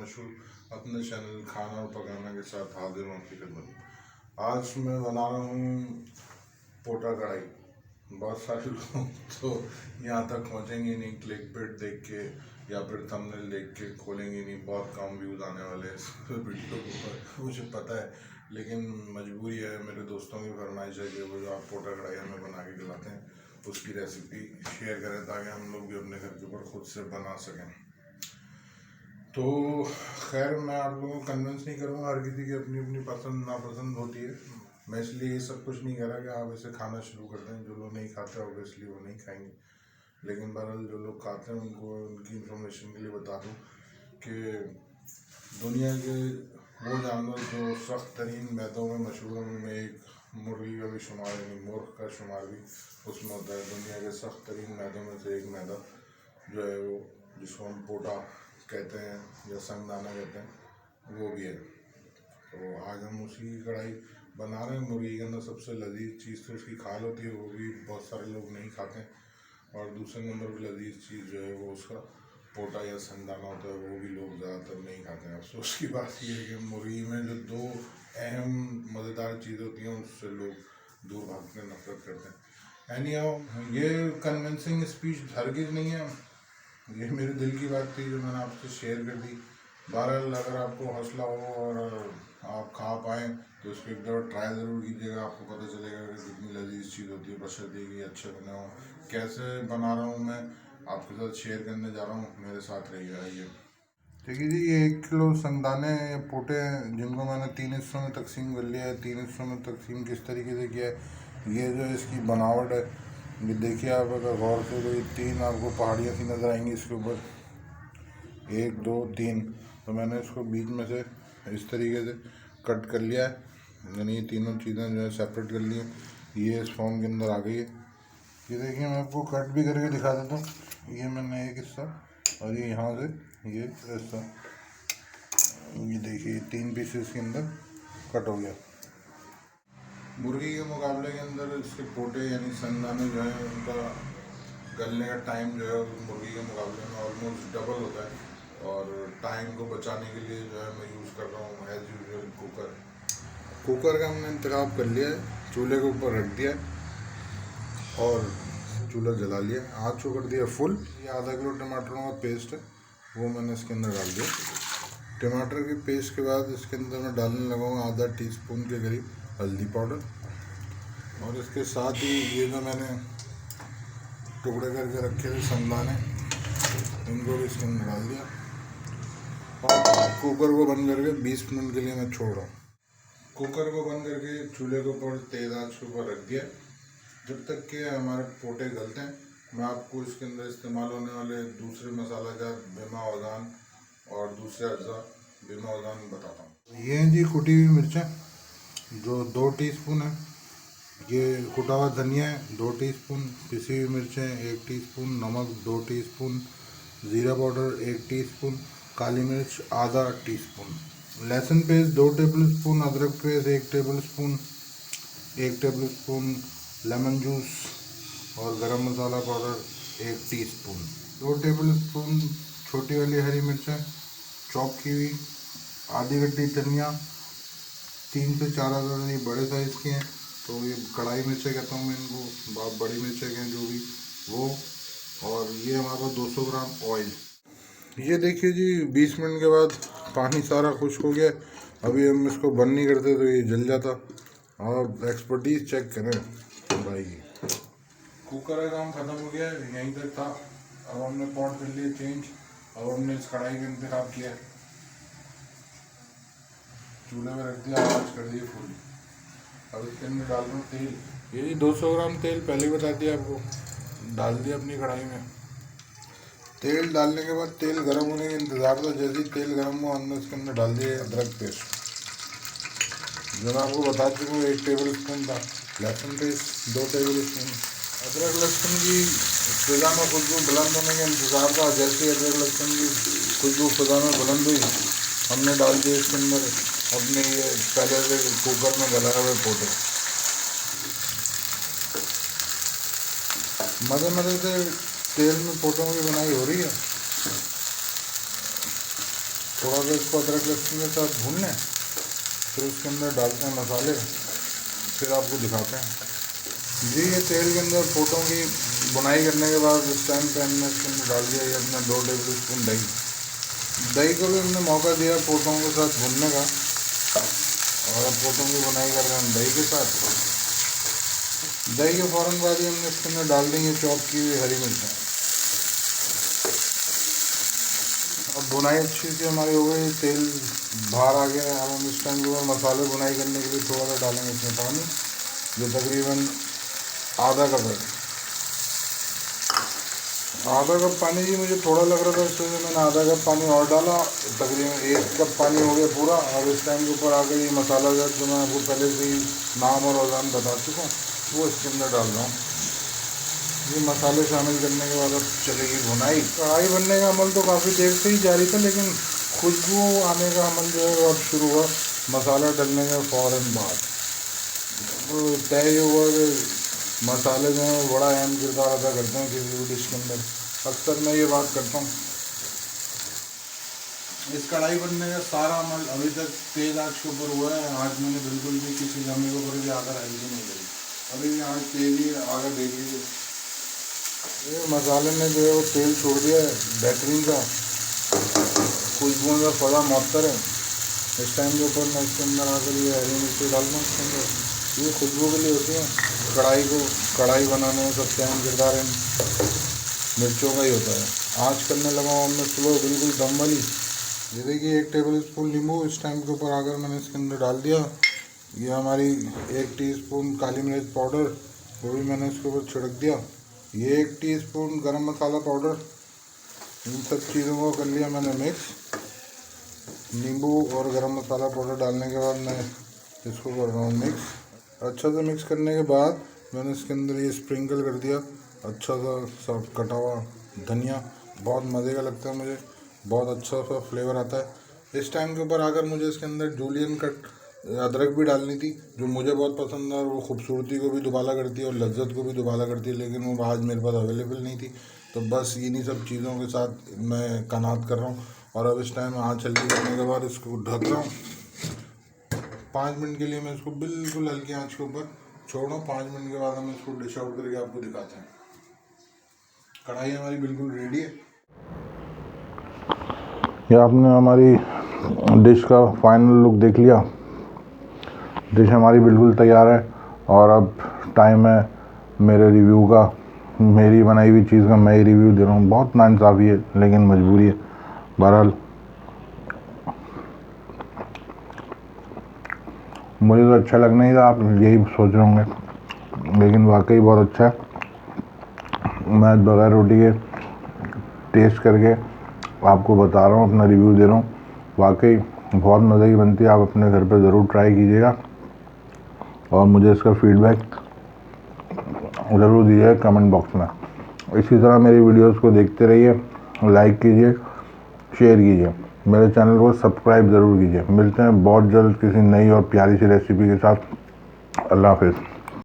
मशहूर अपने चैनल खाना और पकाना के साथ हाजिर हूँ आपकी खिदमत में। आज मैं बना रहा हूँ पोटा कढ़ाई। बहुत सारे लोग तो यहाँ तक पहुँचेंगे नहीं, क्लिक बिट देख के या फिर थंबनेल देख के खोलेंगे नहीं, बहुत कम व्यूज़ आने वाले हैं इस वीडियो के ऊपर, मुझे पता है, लेकिन मजबूरी है, मेरे दोस्तों की फरमाइश है कि वो जो आप पोटा कढ़ाई हमें बना के खिलाते हैं उसकी रेसिपी शेयर करें ताकि हम लोग भी अपने घर के ऊपर खुद से बना सकें। तो खैर, मैं आप लोगों को कन्विंस नहीं करूँगा, हर किसी की अपनी अपनी पसंद नापसंद होती है। मैं इसलिए ये सब कुछ नहीं कह रहा कि आप इसे खाना शुरू कर दें। जो लोग नहीं खाते ऑब्वियसली वो नहीं खाएंगे, लेकिन बहरहाल जो लोग खाते हैं उनको उनकी इंफॉर्मेशन के लिए बता दूँ कि दुनिया के वो जानवर जो सख्त तरीन मैदों में मशहूर हैं, उनमें एक मुर्गी का भी शुमार, यानी मुर्ग का शुमार भी उसमें होता है। दुनिया के सख्त तरीन मैदों में से एक मैदा जो है वो, जिसको हम पोटा कहते हैं या संगदाना कहते हैं, वो भी है। तो आज हम उसी की कढ़ाई बना रहे हैं। मुर्गी के अंदर सबसे लजीज चीज़ तो उसकी खाल होती है, वो भी बहुत सारे लोग नहीं खाते हैं। और दूसरे नंबर पर लजीज चीज़ जो है वो उसका पोटा या संगदाना होता है, वो भी लोग ज़्यादातर नहीं खाते हैं। अफसोस की बात यह है कि मुर्गी में जो दो अहम मज़ेदार चीज़ें होती हैं उससे लोग दूर भागते हैं, नफरत करते हैं। एनी ये कन्विंसिंग स्पीच हरगिज़ नहीं है, ये मेरे दिल की बात थी जो मैंने आपसे शेयर कर दी। बहरहाल अगर आपको हौसला हो और आप खा पाएँ तो उसको एक दफ़ा ट्राई ज़रूर कीजिएगा, आपको पता चलेगा कि कितनी लजीज चीज़ होती है, बशर्ते कि अच्छे बने हो। कैसे बना रहा हूँ मैं आपके साथ शेयर करने जा रहा हूँ, मेरे साथ रहिए। आइए देखिए जी, ये 1 किलो संगदाने या पोटे हैं जिनको मैंने 3 हिस्सों में तकसीम कर लिया है। 3 हिस्सों में तकसीम किस तरीके से किया है, ये जो इसकी बनावट है, ये देखिए आप अगर गौर से, तो ये 3 आपको पहाड़ियाँ सी नज़र आएंगी इसके ऊपर, 1 2 3। तो मैंने इसको बीच में से इस तरीके से कट कर लिया है, यानी ये तीनों चीज़ें जो है सेपरेट कर ली हैं। ये इस फॉर्म के अंदर आ गई है। ये देखिए, मैं आपको कट भी करके दिखा देता हूँ। ये मैंने एक हिस्सा और ये यहाँ से ये हिस्सा, ये देखिए 3 पीसेस के अंदर कट हो गया। मुर्गी के मुकाबले के अंदर इसके पोटे यानी संगदाने जो है उनका गलने का टाइम जो है मुर्गी के मुकाबले में ऑलमोस्ट डबल होता है। और टाइम को बचाने के लिए जो है मैं यूज़ कर रहा हूँ एज़ यूजुअल कुकर का हमने इंतखाब कर लिया है। चूल्हे के ऊपर रख दिया और चूल्हा जला लिया, आँच को कर दिया फुल। ये आधा किलो टमाटरों का पेस्ट है, वो मैंने इसके अंदर डाल दिया। टमाटर की पेस्ट के बाद इसके अंदर मैं डालने लगा हूँ आधा टीस्पून के करीब हल्दी पाउडर, और इसके साथ ही ये जो मैंने टुकड़े करके रखे थे संगदाने, इनको भी इसके अंदर डाल दिया। और कुकर को बंद करके 20 मिनट के लिए मैं छोड़ रहा हूँ। कुकर को बंद करके चूल्हे के ऊपर तेज़ आंच के ऊपर रख दिया जब तक कि हमारे पोटे गलते हैं। मैं आपको इसके अंदर इस्तेमाल होने वाले दूसरे मसाला जात बिमा अज़ान और दूसरे अज्जा बिमा अज़ान बताता हूँ। ये हैं जी कुटी हुई मिर्चें जो 2 टीस्पून है, ये कुटा हुआ धनिया है 2 टीस्पून, पिसी हुई मिर्चें 1 टीस्पून, नमक 2 टीस्पून, ज़ीरा पाउडर 1 टीस्पून, काली मिर्च आधा टीस्पून, लहसुन पेस्ट 2 टेबलस्पून, अदरक paste 1 tablespoon, 1 tablespoon lemon juice और गरम मसाला पाउडर 1 टीस्पून, 2 टेबलस्पून छोटी वाली हरी मिर्चें चॉप की हुई, आधी गड्डी धनिया, 3 से 4 अदर ये बड़े साइज़ की हैं, तो ये कढ़ाई मिर्चें कहता हूँ मैं इनको, बड़ी मिर्चें कहें जो भी वो। और ये हमारे पास 200 ग्राम ऑयल। ये देखिए जी, 20 मिनट के बाद पानी सारा खुश्क हो गया। अभी हम इसको बंद नहीं करते तो ये जल जाता। और एक्सपर्टीज चेक करें भाई। कुकर का काम ख़त्म हो गया, यहीं तक था। अब हमने पॉट कर लिया चेंज। अब हमने इस कढ़ाई का इंतखाब किया, चूल्हे में रख दिया, आवाज़ कर दी फुल। अब इसके अंदर डाल रहा हूँ तेल। ये 200 ग्राम तेल पहले ही बता दिया आपको, डाल दिया अपनी कढ़ाई में। तेल डालने के बाद तेल गर्म होने का इंतज़ार था। जैसे ही तेल गर्म हुआ, हमने इसके अंदर डाल दिया अदरक पेस्ट, जो मैं आपको बता चुका हूँ 1 टेबल स्पून था। लहसुन पेस्ट 2 टेबल स्पून। अदरक लहसुन की फिज़ा में खुशबू बुलंद होने का इंतज़ार था। जैसे ही अदरक लहसुन की खुशबू फिज़ा में बुलंद हुई, हमने डाल दिया इसके अंदर अपने ये पहले से कुकर में गलाए हुए पोटे। मज़े मज़े से तेल में पोटों की बनाई हो रही है। थोड़ा सा इसको अदरक लहसुन के साथ भून लें, फिर उसके अंदर डालते हैं मसाले, फिर आपको दिखाते हैं। जी ये तेल के अंदर फ़ोटो की बुनाई करने के बाद इस टाइम पे हमने इसके अंदर डाल दिया ये अपना 2 टेबल स्पून दही। दही को भी हमने मौका दिया फ़ोटो के साथ भूनने का, और अब फ़ोटो की बुनाई कर रहे हैं दही के साथ। दही के फ़ौरन बाद ही हमने इसके अंदर डाल देंगे चॉप की हुई हरी मिर्चें। अब बुनाई अच्छी सी हमारी हो गई, तेल बाहर आ गया। अब हम इस टाइम के ऊपर मसाले बुनाई करने के लिए थोड़ा सा डालेंगे इसमें पानी, जो तकरीबन आधा कप है। आधा कप पानी जी मुझे थोड़ा लग रहा था, इसलिए मैंने आधा कप पानी और डाला, तकरीबन 1 कप पानी हो गया पूरा। अब इस टाइम के ऊपर आकर ये मसाला जो मैं आपको पहले से ही नाम और औज़ान बता चुका हूँ वो इसके अंदर डाल रहा हूँ। ये मसाले शामिल करने के बाद अब चलेगी भुनाई। कढ़ाई बनने का अमल तो काफ़ी देर से ही जारी था, लेकिन खुशबू आने का अमल जो है अब शुरू हुआ मसाला डलने के फ़ौरन बाद। तो तय हुआ कि मसाले जो हैं बड़ा अहम किरदार अदा करते हैं किसी भी डिश के अंदर। अक्सर मैं ये बात करता हूँ। इस कढ़ाई बनने का सारा अमल अभी तक तेज़ आंच के ऊपर हुआ है। आज मैंने बिल्कुल भी किसी जमी के ऊपर भी आकर हल्की नहीं करी, अभी भी आँच तेज ही आकर देख लीजिए। ये मसाले ने जो है वो तेल छोड़ दिया है बेहतरीन सा, खुशबू का फजा मअतर है। इस टाइम के ऊपर मैं इसके अंदर आकर ये हरी मिर्ची डाल दूँ इसके अंदर, ये खुशबू के लिए होती है। कढ़ाई बनाने में सबसे अहम किरदार इन मिर्चों का ही होता है। आँच करने लगा हूँ हमने स्लो बिल्कुल दम वाली। ये देखिए 1 टेबल स्पून नींबू इस टाइम के ऊपर आकर मैंने इसके अंदर डाल दिया। ये हमारी 1 टीस्पून काली मिर्च पाउडर, वो भी मैंने इसके ऊपर छिड़क दिया। ये 1 टीस्पून गरम मसाला पाउडर, इन सब चीज़ों को कर लिया मैंने मिक्स। नींबू और गरम मसाला पाउडर डालने के बाद मैं इसको कर रहा हूँ मिक्स। अच्छा सा मिक्स करने के बाद मैंने इसके अंदर ये स्प्रिंकल कर दिया अच्छा सा सब कटा हुआ धनिया। बहुत मज़े का लगता है मुझे, बहुत अच्छा सा फ्लेवर आता है। इस टाइम के ऊपर आकर मुझे इसके अंदर जूलियन कट अदरक भी डालनी थी, जो मुझे बहुत पसंद है और वो खूबसूरती को भी दुबाला करती है और लज्जत को भी दुबाला करती है, लेकिन वो आज मेरे पास अवेलेबल नहीं थी। तो बस इन्हीं सब चीज़ों के साथ मैं कनात कर रहा हूँ। और अब इस टाइम आँच हल्की करने के बाद इसको ढक रहा हूँ 5 मिनट के लिए। मैं इसको बिल्कुल हल्की आँच के ऊपर छोड़ रहा हूँ। 5 मिनट के बाद हम इसको डिश आउट करके आपको दिखाते हैं। कढ़ाई हमारी बिल्कुल रेडी है। ये आपने हमारी डिश का फाइनल लुक देख लिया। डिश हमारी बिल्कुल तैयार है और अब टाइम है मेरे रिव्यू का। मेरी बनाई हुई चीज़ का मैं ही रिव्यू दे रहा हूँ। बहुत नाइंसाफ़ी है लेकिन मजबूरी है। बहरहाल मुझे तो अच्छा लगना ही था, आप यही सोच रहे होंगे, लेकिन वाकई बहुत अच्छा है। मैं बगैर रोटी के टेस्ट करके आपको बता रहा हूँ, अपना रिव्यू दे रहा हूँ। वाकई बहुत मज़े की बनती है। आप अपने घर पे ज़रूर ट्राई कीजिएगा और मुझे इसका फीडबैक ज़रूर दीजिएगा कमेंट बॉक्स में। इसी तरह मेरी वीडियोस को देखते रहिए, लाइक कीजिए, शेयर कीजिए, मेरे चैनल को सब्सक्राइब ज़रूर कीजिए। मिलते हैं बहुत जल्द किसी नई और प्यारी सी रेसिपी के साथ। अल्लाह हाफ़िज़।